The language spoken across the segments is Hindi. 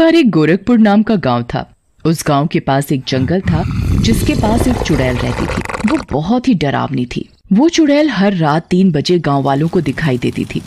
बार एक गोरखपुर नाम का गांव था। उस गांव के पास एक जंगल था जिसके पास एक चुड़ैल रहती थी। वो बहुत ही डरावनी थी। वो चुड़ैल हर रात 3 बजे गांव वालों को दिखाई देती थी।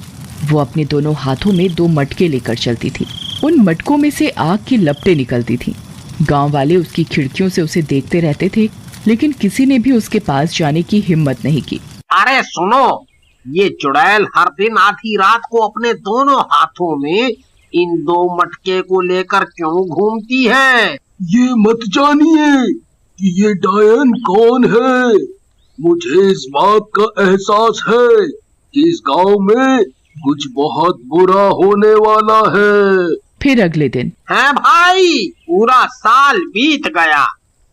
वो अपने दोनों हाथों में 2 मटके लेकर चलती थी। उन मटकों में से आग की लपटें निकलती थी। गांव वाले उसकी खिड़कियों से उसे देखते रहते थे, लेकिन किसी ने भी उसके पास जाने की हिम्मत नहीं की। अरे सुनो, ये चुड़ैल हर दिन आधी रात को अपने दोनों हाथों में इन 2 मटके को लेकर क्यों घूमती है? ये मत जानिए कि ये डायन कौन है। मुझे इस बात का एहसास है कि इस गांव में कुछ बहुत बुरा होने वाला है। फिर अगले दिन है भाई, पूरा साल बीत गया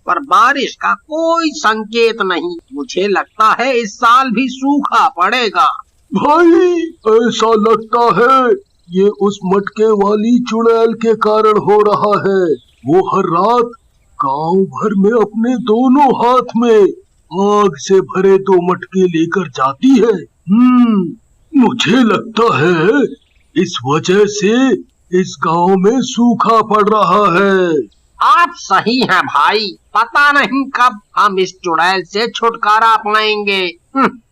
पर बारिश का कोई संकेत नहीं। मुझे लगता है इस साल भी सूखा पड़ेगा। भाई, ऐसा लगता है ये उस मटके वाली चुड़ैल के कारण हो रहा है। वो हर रात गांव भर में अपने दोनों हाथ में आग से भरे 2 मटके लेकर जाती है। मुझे लगता है इस वजह से इस गांव में सूखा पड़ रहा है। आप सही हैं भाई, पता नहीं कब हम इस चुड़ैल से छुटकारा पाएंगे।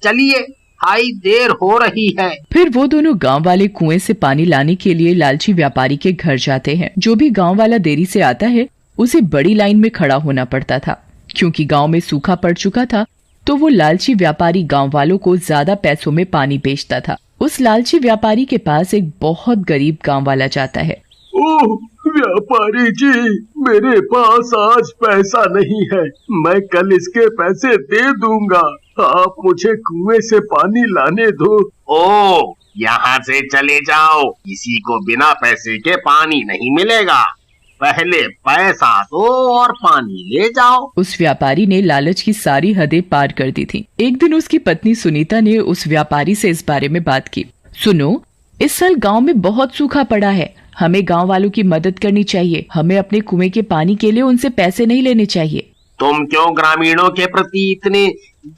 चलिए भाई, देर हो रही है। फिर वो दोनों गांव वाले कुएं से पानी लाने के लिए लालची व्यापारी के घर जाते हैं। जो भी गांव वाला देरी से आता है उसे बड़ी लाइन में खड़ा होना पड़ता था। क्योंकि गांव में सूखा पड़ चुका था तो वो लालची व्यापारी गांव वालों को ज्यादा पैसों में पानी बेचता था। उस लालची व्यापारी के पास एक बहुत गरीब गांव वाला जाता है। ओह व्यापारी जी, मेरे पास आज पैसा नहीं है। मैं कल इसके पैसे दे दूंगा। आप मुझे कुएं से पानी लाने दो। ओ, यहाँ से चले जाओ, किसी को बिना पैसे के पानी नहीं मिलेगा। पहले पैसा दो और पानी ले जाओ। उस व्यापारी ने लालच की सारी हदें पार कर दी थी। एक दिन उसकी पत्नी सुनीता ने उस व्यापारी से इस बारे में बात की। सुनो, इस साल गांव में बहुत सूखा पड़ा है। हमें गांव वालों की मदद करनी चाहिए। हमें अपने कुएं के पानी के लिए उनसे पैसे नहीं लेने चाहिए। तुम क्यों ग्रामीणों के प्रति इतने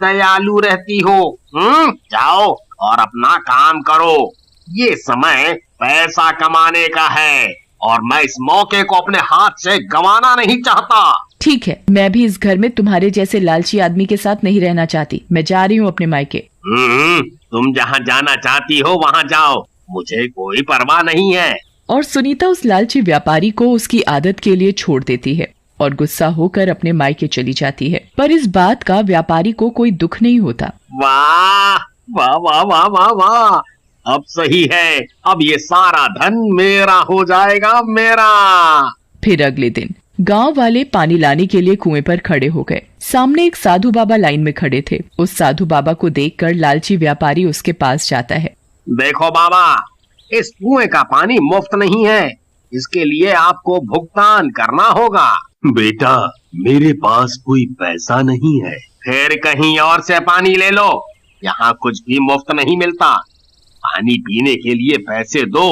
दयालु रहती हो? जाओ और अपना काम करो। ये समय पैसा कमाने का है और मैं इस मौके को अपने हाथ से गंवाना नहीं चाहता। ठीक है, मैं भी इस घर में तुम्हारे जैसे लालची आदमी के साथ नहीं रहना चाहती। मैं जा रही हूँ अपने मायके। तुम जहाँ जाना चाहती हो वहाँ जाओ, मुझे कोई परवाह नहीं है। और सुनीता उस लालची व्यापारी को उसकी आदत के लिए छोड़ देती है और गुस्सा होकर अपने मायके चली जाती है। पर इस बात का व्यापारी को कोई दुख नहीं होता। वाह वाह वाह वाह वाह वाह, अब सही है। अब ये सारा धन मेरा हो जाएगा, मेरा। फिर अगले दिन गांव वाले पानी लाने के लिए कुएं पर खड़े हो गए। सामने एक साधु बाबा लाइन में खड़े थे। उस साधु बाबा को देखकर लालची व्यापारी उसके पास जाता है। देखो बाबा, इस कुएं का पानी मुफ्त नहीं है, इसके लिए आपको भुगतान करना होगा। बेटा, मेरे पास कोई पैसा नहीं है। फिर कहीं और से पानी ले लो, यहाँ कुछ भी मुफ्त नहीं मिलता। पानी पीने के लिए पैसे दो,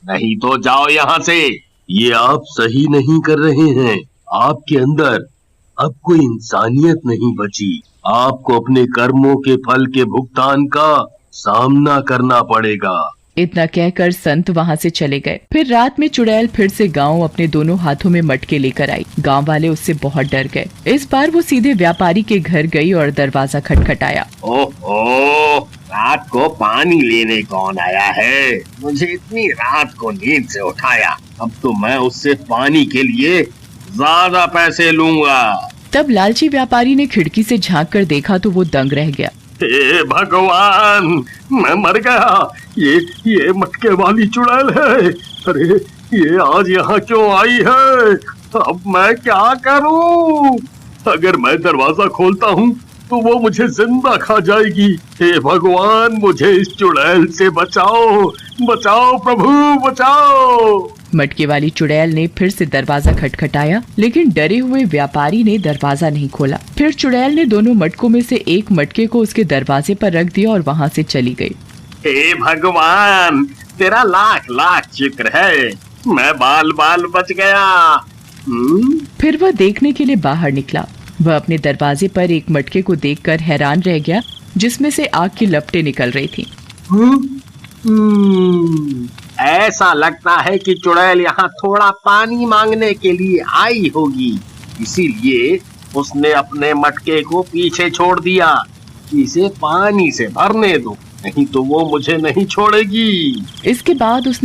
नहीं तो जाओ यहाँ से। ये आप सही नहीं कर रहे हैं। आपके अंदर अब कोई इंसानियत नहीं बची। आपको अपने कर्मों के फल के भुगतान का सामना करना पड़ेगा। इतना कहकर संत वहाँ से चले गए। फिर रात में चुड़ैल फिर से गांव अपने दोनों हाथों में मटके लेकर आई। गांव वाले उससे बहुत डर गए। इस बार वो सीधे व्यापारी के घर गई और दरवाजा खटखटाया। ओहो, रात को पानी लेने कौन आया है? मुझे इतनी रात को नींद से उठाया। अब तो मैं उससे पानी के लिए ज्यादा पैसे लूंगा। तब लालची व्यापारी ने खिड़की से झांक कर देखा तो वो दंग रह गया। हे भगवान, मैं मर गया। ये मटके वाली चुड़ैल है। अरे, ये आज यहाँ क्यों आई है? अब मैं क्या करूं? अगर मैं दरवाजा खोलता हूँ तो वो मुझे जिंदा खा जाएगी। हे भगवान, मुझे इस चुड़ैल से बचाओ, बचाओ प्रभु, बचाओ। मटके वाली चुड़ैल ने फिर से दरवाजा खटखटाया, लेकिन डरे हुए व्यापारी ने दरवाजा नहीं खोला। फिर चुड़ैल ने दोनों मटकों में से एक मटके को उसके दरवाजे पर रख दिया और वहाँ से चली गई। हे भगवान, तेरा लाख लाख शुक्र है, मैं बाल बाल बच गया। फिर वह देखने के लिए बाहर निकला। वह अपने दरवाजे पर एक मटके को देखकर हैरान रह गया, जिसमें से आग की लपटें निकल रही थीं। ऐसा लगता है कि चुड़ैल यहाँ थोड़ा पानी मांगने के लिए आई होगी, इसीलिए उसने अपने मटके को पीछे छोड़ दिया। इसे पानी से भरने दो, नहीं तो वो मुझे नहीं छोड़ेगी। इसके बाद उसने